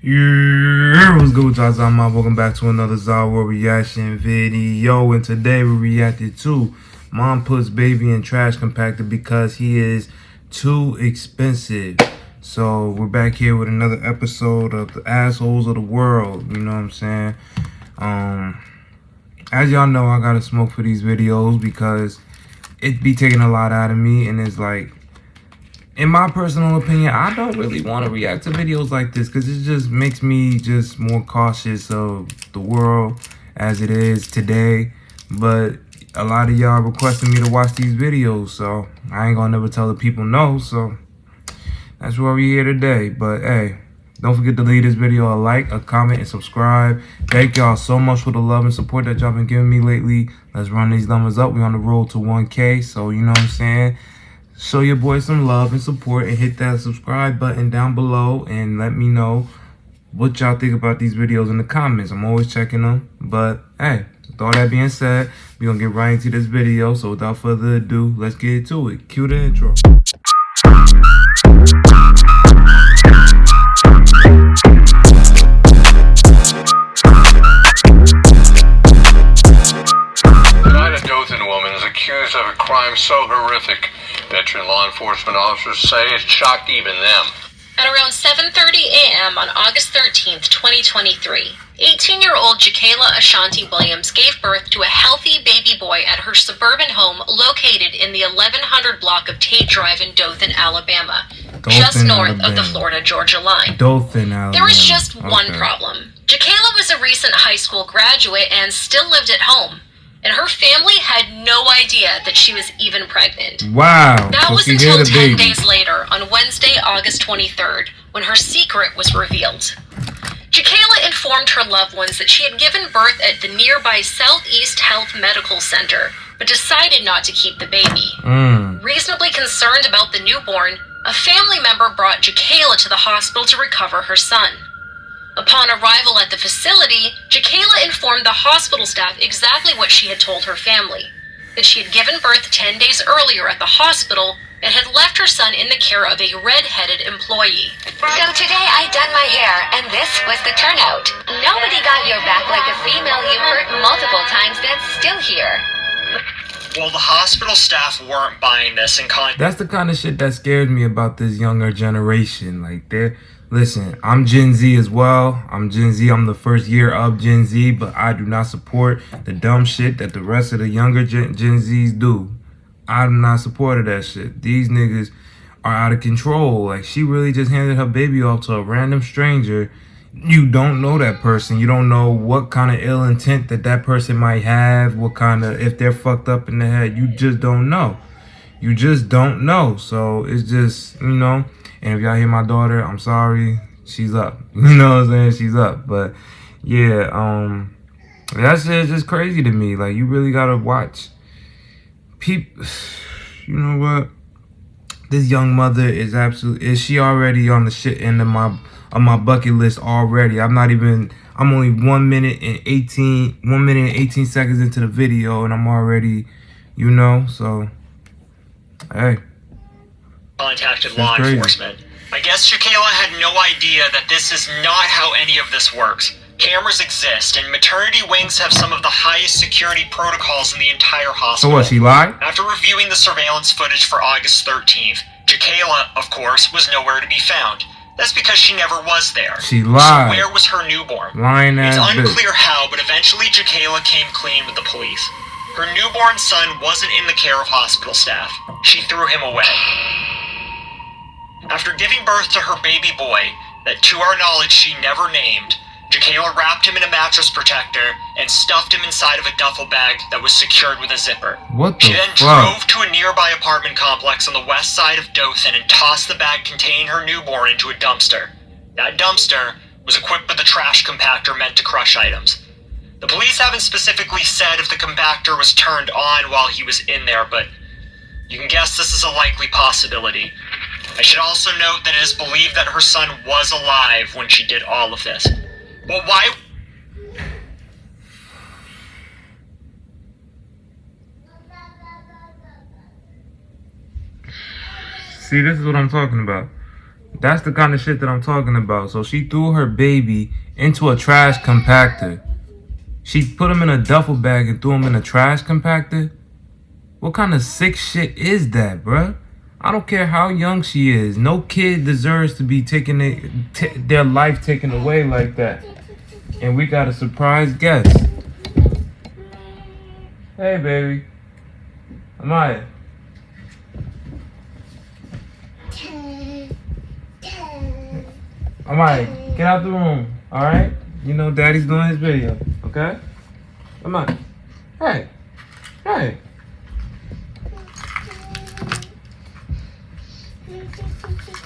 Yeah, what's good with y'all? Welcome back to another zahier reaction video. And today we reacted to Mom Puts Baby in Trash Compactor because he is too expensive. So we're back here with another episode of the assholes of the world. You know what I'm saying? As y'all know, I gotta smoke for these videos because it be taking a lot out of me, and it's like, in my personal opinion, I don't really want to react to videos like this because it just makes me just more cautious of the world as it is today. But a lot of y'all requesting me to watch these videos, so I ain't gonna never tell the people no. So that's why we're here today. But hey, don't forget to leave this video a like, a comment, and subscribe. Thank y'all so much for the love and support that y'all been giving me lately. Let's run these numbers up. We're on the road to 1K, so you know what I'm saying? Show your boy some love and support and hit that subscribe button down below and let me know what y'all think about these videos in the comments. I'm always checking them. But hey, with all that being said, we're gonna get right into this video. So without further ado, let's get to it. Cue the intro. Tonight, a Dothan woman is accused of a crime so horrific, veteran law enforcement officers say it shocked even them. At around 7:30 a.m. on August 13th, 2023, 18-year-old Jakayla Williams gave birth to a healthy baby boy at her suburban home located in the 1100 block of Tate Drive in Dothan, Alabama, just north of the Florida-Georgia line. Dothan, Alabama. There was just one problem. Jakayla was a recent high school graduate and still lived at home. And her family had no idea that she was even pregnant. Wow. That was until 10 days later, on Wednesday, August 23rd, when her secret was revealed. Jakayla informed her loved ones that she had given birth at the nearby Southeast Health Medical Center, but decided not to keep the baby. Reasonably concerned about the newborn, a family member brought Jakayla to the hospital to recover her son. Upon arrival at the facility, Jakayla informed the hospital staff exactly what she had told her family, that she had given birth 10 days earlier at the hospital and had left her son in the care of a red-headed employee. So today I done my hair, and this was the turnout. Nobody got your back like the female you hurt multiple times that's still here. Well, the hospital staff weren't buying this and that's the kind of shit that scares me about this younger generation. Like, listen, I'm Gen Z as well. I'm Gen Z. I'm the first year of Gen Z, but I do not support the dumb shit that the rest of the younger Gen Zs do. I'm not supporting that shit. These niggas are out of control. Like, she really just handed her baby off to a random stranger. You don't know that person. You don't know what kind of ill intent that person might have, what kind of, if they're fucked up in the head. You just don't know. You just don't know. So it's just, you know, and if y'all hear my daughter, I'm sorry, she's up. You know what I'm saying? She's up. But yeah, that shit is just crazy to me. Like, you really gotta watch people. You know what? This young mother is she already on the shit end of my bucket list already. I'm only 1 minute and 18 seconds into the video, and I'm already, you know, so hey. Contacted law enforcement. I guess Jakayla had no idea that this is not how any of this works. Cameras exist, and maternity wings have some of the highest security protocols in the entire hospital. So what, she lied? After reviewing the surveillance footage for August 13th, Jakayla, of course, was nowhere to be found. That's because she never was there. She lied. So where was her newborn? Lying ass It's unclear bitch. how, but eventually Jakayla came clean with the police. Her newborn son wasn't in the care of hospital staff. She threw him away. After giving birth to her baby boy, that to our knowledge she never named, Jakayla wrapped him in a mattress protector and stuffed him inside of a duffel bag that was secured with a zipper. What the She then drove to a nearby apartment complex on the west side of Dothan and tossed the bag containing her newborn into a dumpster. That dumpster was equipped with a trash compactor meant to crush items. The police haven't specifically said if the compactor was turned on while he was in there, but you can guess this is a likely possibility. I should also note that it is believed that her son was alive when she did all of this. But why? See, this is what I'm talking about. That's the kind of shit that I'm talking about. So she threw her baby into a trash compactor. She put him in a duffel bag and threw him in a trash compactor? What kind of sick shit is that, bruh? I don't care how young she is. No kid deserves to be their life taken away like that. And we got a surprise guest. Hey, baby. Amaya. Amaya, get out the room, alright? You know Daddy's doing his video, okay? Come on. Hey. Hey.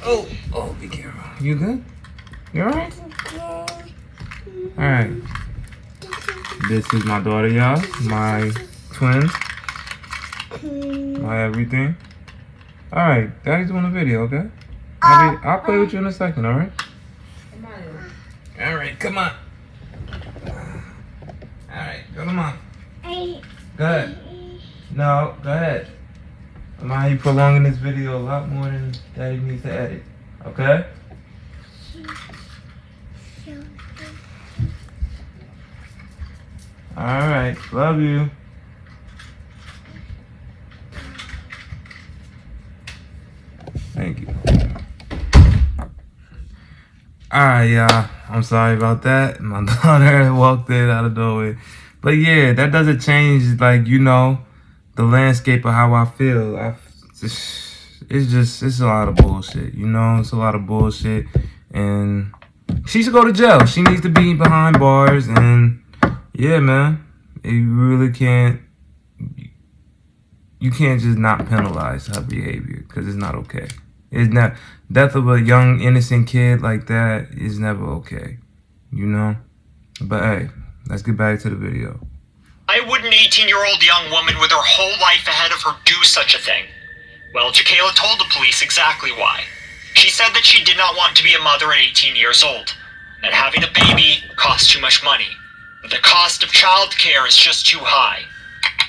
Oh, be careful. You good? You alright? Alright. This is my daughter, y'all. My twins. My everything. Alright, Daddy's doing a video, okay? I'll play with you in a second, alright? Alright, come on. Alright, come on. Go ahead. No, go ahead. Am you prolonging this video a lot more than Daddy needs to edit, okay? Alright, love you. Thank you. Alright, y'all. I'm sorry about that. My daughter walked in out of the doorway. But yeah, that doesn't change, like, you know, the landscape of how I feel. It's a lot of bullshit, you know? It's a lot of bullshit. And she should go to jail. She needs to be behind bars. And yeah, man, you really can't. You can't just not penalize her behavior because it's not okay. It's not. Death of a young innocent kid like that is never okay, you know? But hey, let's get back to the video. Why would an 18-year-old young woman with her whole life ahead of her do such a thing? Well, Jakayla told the police exactly why. She said that she did not want to be a mother at 18 years old, that having a baby costs too much money, that the cost of childcare is just too high.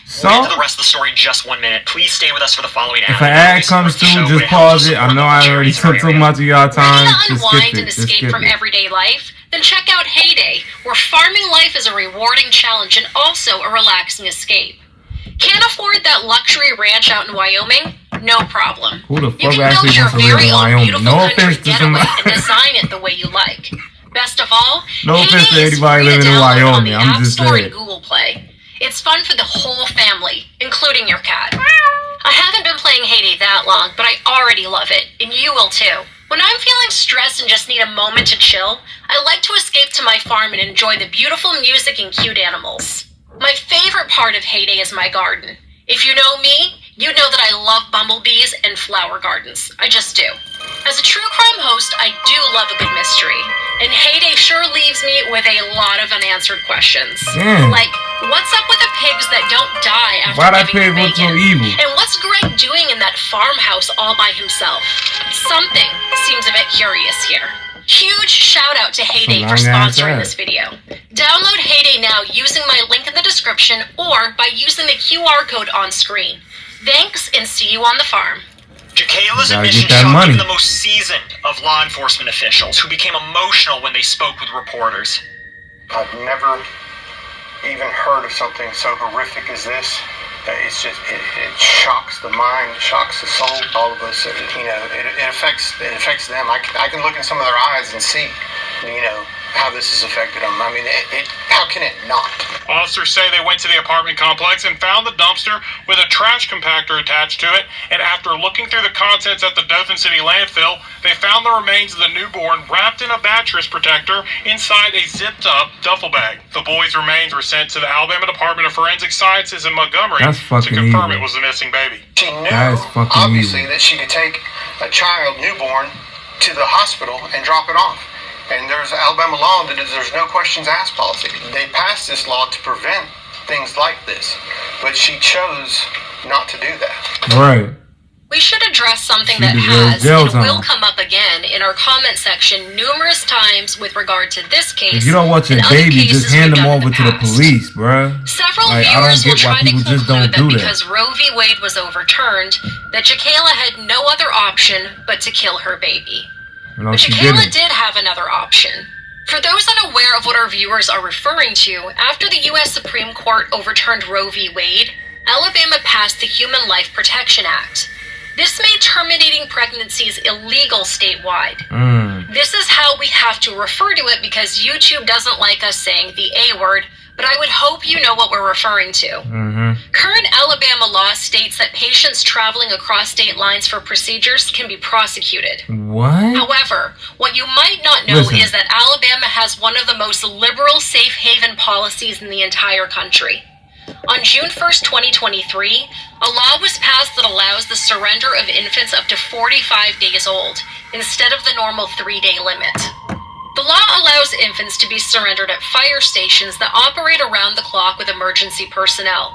So, we'll get to the rest of the story in just 1 minute. Please stay with us for the following hour. If an ad comes through, just pause it. I know I already took too much of y'all time. Ready to Just unwind skip it. and Just escape skip from it. everyday life? Then check out Heyday, where farming life is a rewarding challenge and also a relaxing escape. Can't afford that luxury ranch out in Wyoming? No problem. Who the You fuck can actually build your wants to live very in own Wyoming? beautiful No country offense to getaway somebody. and design it the way you like. Best of all, No offense to Heyday is anybody free to living in download on Wyoming. the I'm App just Store saying. and Google Play. It's fun for the whole family, including your cat. I haven't been playing Heyday that long, but I already love it, and you will too. When I'm feeling stressed and just need a moment to chill, I like to escape to my farm and enjoy the beautiful music and cute animals. My favorite part of Heyday is my garden. If you know me, you know that I love bumblebees and flower gardens. I just do. As a true crime host, I do love a good mystery, and Heyday sure leaves me with a lot of unanswered questions. Damn. Like, what's up with the pigs that don't die after Why that giving pig look so bacon? evil? And what's Greg doing in that farmhouse all by himself? Something seems a bit curious here. Huge shout out to Heyday for sponsoring this video. Download Heyday now using my link in the description or by using the QR code on screen. Thanks, and see you on the farm. Jakayla's Gotta admission get that shocked money. even the most seasoned of law enforcement officials who became emotional when they spoke with reporters. I've never even heard of something so horrific as this. It's just, it shocks the mind, it shocks the soul, all of us. You know, it affects them. I can look in some of their eyes and see, you know, how this has affected them. I mean, how can it not? Officers say they went to the apartment complex and found the dumpster with a trash compactor attached to it, and after looking through the contents at the Dothan City landfill, they found the remains of the newborn wrapped in a mattress protector inside a zipped-up duffel bag. The boy's remains were sent to the Alabama Department of Forensic Sciences in Montgomery That's to fucking confirm evil. it was the missing baby. She knew, That is fucking obviously, evil. that she could take a child newborn to the hospital and drop it off. And there's Alabama law that there's no questions asked policy. They passed this law to prevent things like this, but she chose not to do that. Right. We should address something She that deserves has jail and time. will come up again in our comment section numerous times with regard to this case. If you don't want your and other baby, cases just hand we've them done in over the to the past. police, bruh. Several Like, I don't viewers will get why try to people just conclude don't that do that. because Roe v. Wade was overturned, that Jakayla had no other option but to kill her baby. No, but she Jakayla didn't. did have another option. For those unaware of what our viewers are referring to, after the U.S. Supreme Court overturned Roe v. Wade, Alabama passed the Human Life Protection Act. This made terminating pregnancies illegal statewide. This is how we have to refer to it because YouTube doesn't like us saying the A word, but I would hope you know what we're referring to. Current Alabama law states that patients traveling across state lines for procedures can be prosecuted. What? However, what you might not know Listen. is that Alabama has one of the most liberal safe haven policies in the entire country. On June 1st, 2023, a law was passed that allows the surrender of infants up to 45 days old, instead of the normal 3-day limit. The law allows infants to be surrendered at fire stations that operate around the clock with emergency personnel.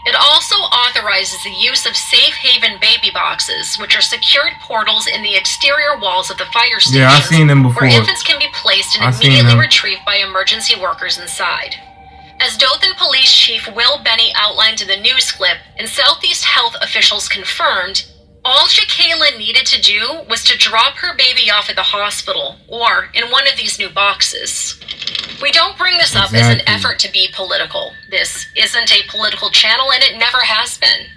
It also authorizes the use of safe haven baby boxes, which are secured portals in the exterior walls of the fire stations, Yeah, I've seen them before. where infants can be placed and I've seen immediately them. retrieved by emergency workers inside. As Dothan Police Chief Will Benny outlined in the news clip, and Southeast Health officials confirmed, all Jakayla needed to do was to drop her baby off at the hospital, or in one of these new boxes. We don't bring this up as an Exactly. effort to be political. This isn't a political channel, and it never has been.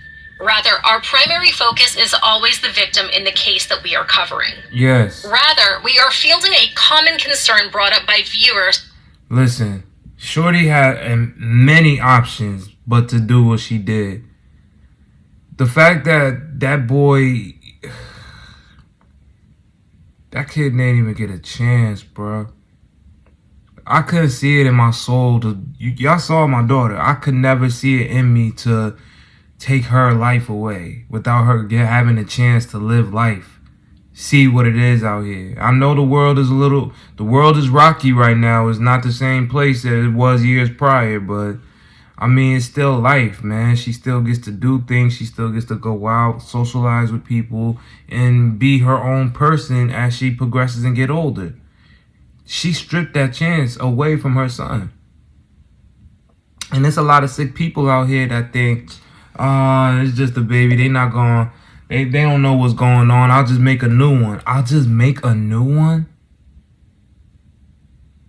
Rather, our primary focus is always the victim in the case that we are covering. Yes. Rather, we are fielding a common concern brought up by viewers. Listen, Shorty had many options but to do what she did. The fact that that boy, that kid didn't even get a chance, bro. I couldn't see it in my soul. Y'all saw my daughter. I could never see it in me to take her life away without her having a chance to live life. See what it is out here. I know the world is rocky right now. It's not the same place that it was years prior, but I mean, it's still life, man. She still gets to do things. She still gets to go out, socialize with people, and be her own person as she progresses and get older. She stripped that chance away from her son. And there's a lot of sick people out here that think, it's just a baby. They not going. They don't know what's going on. I'll just make a new one. I'll just make a new one?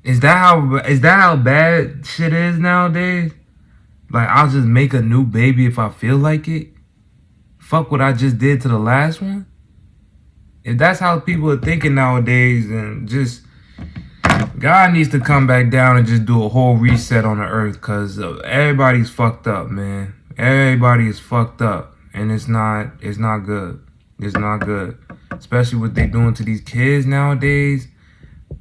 Is that how bad shit is nowadays? Like, I'll just make a new baby if I feel like it? Fuck what I just did to the last one? If that's how people are thinking nowadays, then just God needs to come back down and just do a whole reset on the earth, because everybody's fucked up, man. Everybody is fucked up. And it's not good. It's not good. Especially what they're doing to these kids nowadays.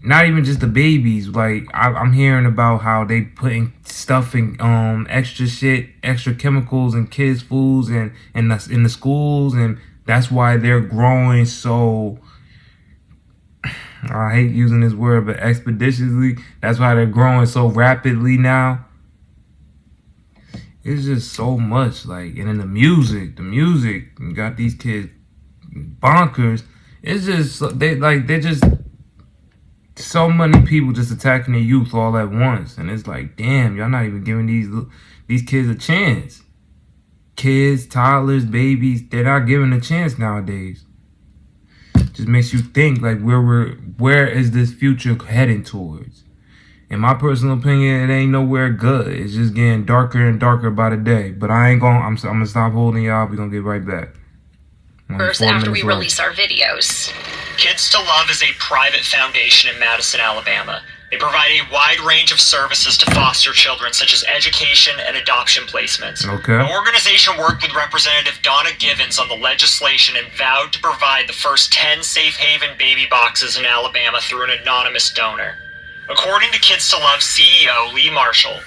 Not even just the babies. Like, I'm hearing about how they putting stuff in extra shit, extra chemicals in kids' foods and in the schools, and that's why they're growing so, I hate using this word, but expeditiously. That's why they're growing so rapidly now. It's just so much, like, and then the music got these kids bonkers. It's just they're just so many people just attacking the youth all at once, and it's like, damn, y'all not even giving these kids a chance. Kids, toddlers, babies, they're not giving a chance nowadays. Just makes you think, like, where is this future heading towards? In my personal opinion, it ain't nowhere good. It's just getting darker and darker by the day. But I'm gonna stop holding y'all. We're gonna get right back. First, after we release our videos. Kids to Love is a private foundation in Madison, Alabama. They provide a wide range of services to foster children, such as education and adoption placements. Okay. The organization worked with Representative Donna Givens on the legislation and vowed to provide the first 10 safe haven baby boxes in Alabama through an anonymous donor. According to Kids to Love CEO Lee Marshall,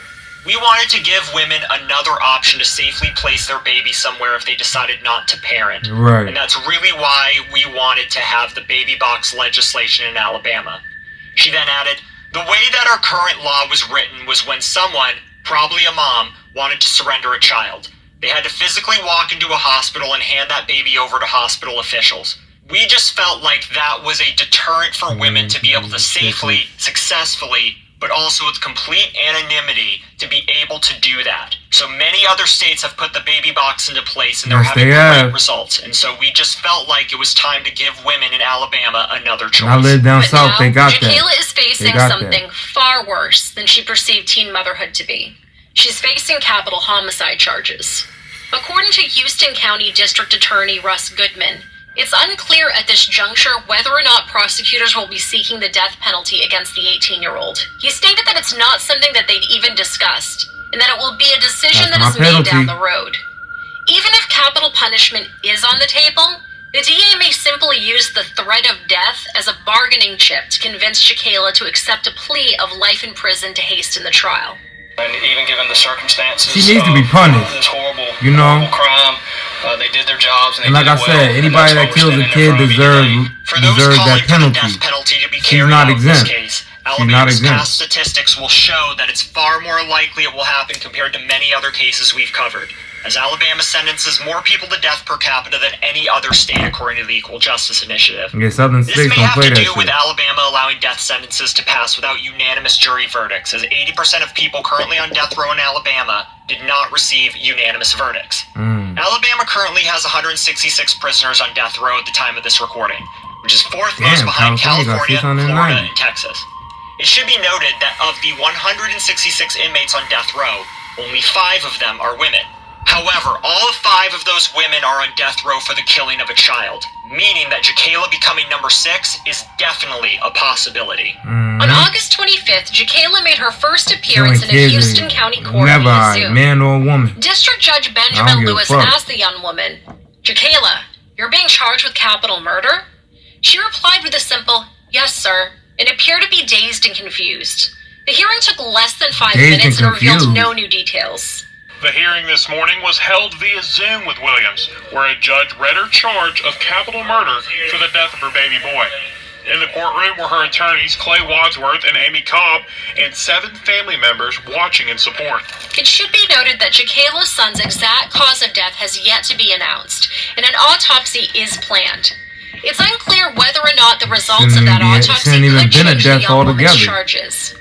we wanted to give women another option to safely place their baby somewhere if they decided not to parent. Right. And that's really why we wanted to have the baby box legislation in Alabama. She then added, the way that our current law was written was when someone, probably a mom, wanted to surrender a child. They had to physically walk into a hospital and hand that baby over to hospital officials. We just felt like that was a deterrent for women to be able to safely, successfully, but also with complete anonymity to be able to do that. So many other states have put the baby box into place, and they're having great results. And so we just felt like it was time to give women in Alabama another choice. I live down south, now, they got that. Jakayla is facing something far worse than she perceived teen motherhood to be. She's facing capital homicide charges. According to Houston County District Attorney Russ Goodman, it's unclear at this juncture whether or not prosecutors will be seeking the death penalty against the 18-year-old. He stated that it's not something that they've even discussed, and that it will be a decision that is made down the road. Even if capital punishment is on the table, the DA may simply use the threat of death as a bargaining chip to convince Jakayla to accept a plea of life in prison to hasten the trial. And even given the circumstances, she needs to be punished. This horrible, you know, horrible crime. They did their jobs, and like I said, anybody that kills a kid deserves that penalty. She's not exempt. Alabama's past statistics will show that it's far more likely it will happen compared to many other cases we've covered, as Alabama sentences more people to death per capita than any other state according to the Equal Justice Initiative. Yeah, Southern this states may don't have play to that do shit. with Alabama allowing death sentences to pass without unanimous jury verdicts, as 80% of people currently on death row in Alabama did not receive unanimous verdicts. Alabama currently has 166 prisoners on death row at the time of this recording, which is fourth most behind California, Florida, and Texas. It should be noted that of the 166 inmates on death row, only 5 of them are women. However, all 5 of those women are on death row for the killing of a child, meaning that Jakayla becoming number 6 is definitely a possibility. On August 25th, Jakayla made her first appearance in a Houston County court via Zoom. Man or woman. District Judge Benjamin Lewis asked the young woman, "Jakayla, you're being charged with capital murder?" She replied with a simple, "Yes, sir," and appeared to be dazed and confused. The hearing took less than 5 minutes and revealed no new details. The hearing this morning was held via Zoom with Williams, where a judge read her charge of capital murder for the death of her baby boy. In the courtroom were her attorneys Clay Wadsworth and Amy Cobb, and 7 family members watching in support. It should be noted that Jakayla's son's exact cause of death has yet to be announced, and an autopsy is planned. It's unclear whether or not the results of that autopsy could change the young woman's charges.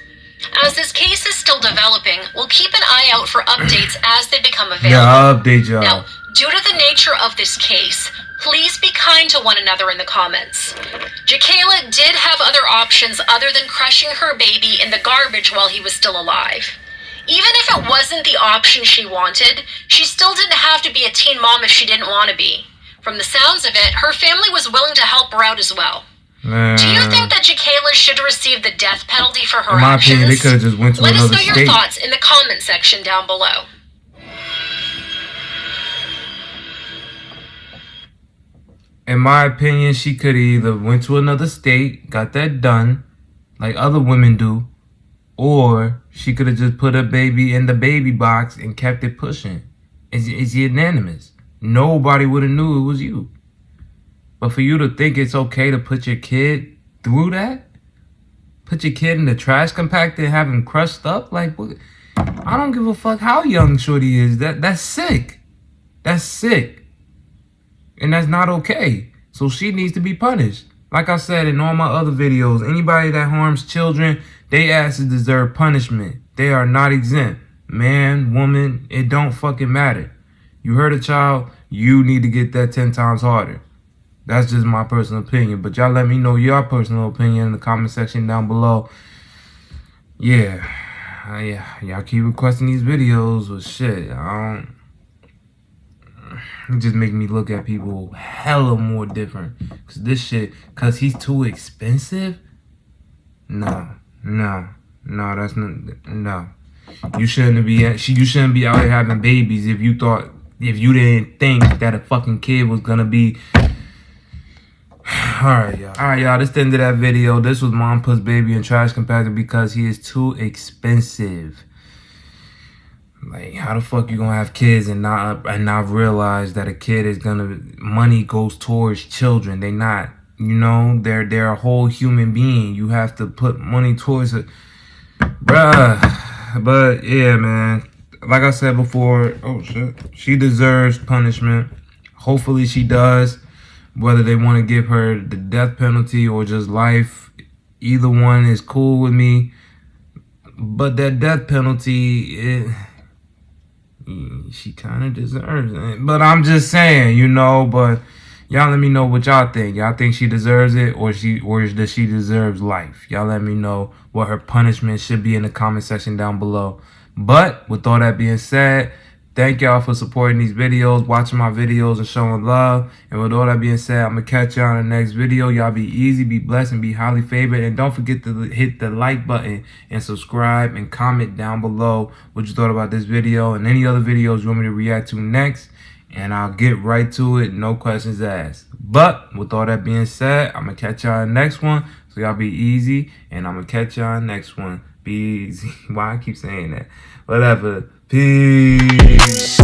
As this case is still developing, we'll keep an eye out for updates as they become available. Yeah, I'll update y'all. Now, due to the nature of this case, please be kind to one another in the comments. Jakayla did have other options other than crushing her baby in the garbage while he was still alive. Even if it wasn't the option she wanted, she still didn't have to be a teen mom if she didn't want to be. From the sounds of it, her family was willing to help her out as well. Do you think that Jakayla should receive the death penalty for her actions? In my opinion, they could have just went to another state. Let us know your thoughts in the comment section down below. In my opinion, she could either went to another state, got that done, like other women do, or she could have just put her baby in the baby box and kept it pushing. It's unanimous. Nobody would have knew it was you. But for you to think it's okay to put your kid through that? Put your kid in the trash compactor and have him crushed up? Like, what? I don't give a fuck how young shorty is. That's sick. That's sick. And that's not okay. So she needs to be punished. Like I said in all my other videos, anybody that harms children, they asses deserve punishment. They are not exempt. Man, woman, it don't fucking matter. You hurt a child, you need to get that 10 times harder. That's just my personal opinion. But y'all let me know your personal opinion in the comment section down below. Yeah. Y'all keep requesting these videos. But shit, it just make me look at people hella more different. Cause this shit, cause he's too expensive? No. That's not, no. You shouldn't be out here having babies if you didn't think that a fucking kid was gonna be. Alright, y'all. This is the end of that video. This was Mom Puts Baby in Trash Compactor because he is too expensive. Like, how the fuck you gonna have kids and not realize that a kid is money goes towards children? They not, they're a whole human being. You have to put money towards it. Bruh. But yeah, man. Like I said before, oh shit. She deserves punishment. Hopefully she does. Whether they want to give her the death penalty or just life, either one is cool with me. But that death penalty, she kind of deserves it. But I'm just saying, you know, but y'all let me know what y'all think. Y'all think she deserves it, or does she deserves life? Y'all let me know what her punishment should be in the comment section down below. But with all that being said, thank y'all for supporting these videos, watching my videos, and showing love. And with all that being said, I'm going to catch y'all in the next video. Y'all be easy, be blessed, and be highly favored. And don't forget to hit the like button and subscribe and comment down below what you thought about this video and any other videos you want me to react to next. And I'll get right to it, no questions asked. But with all that being said, I'm going to catch y'all in the next one. So y'all be easy, and I'm going to catch y'all in the next one. Be easy. Why I keep saying that? Whatever. Peace.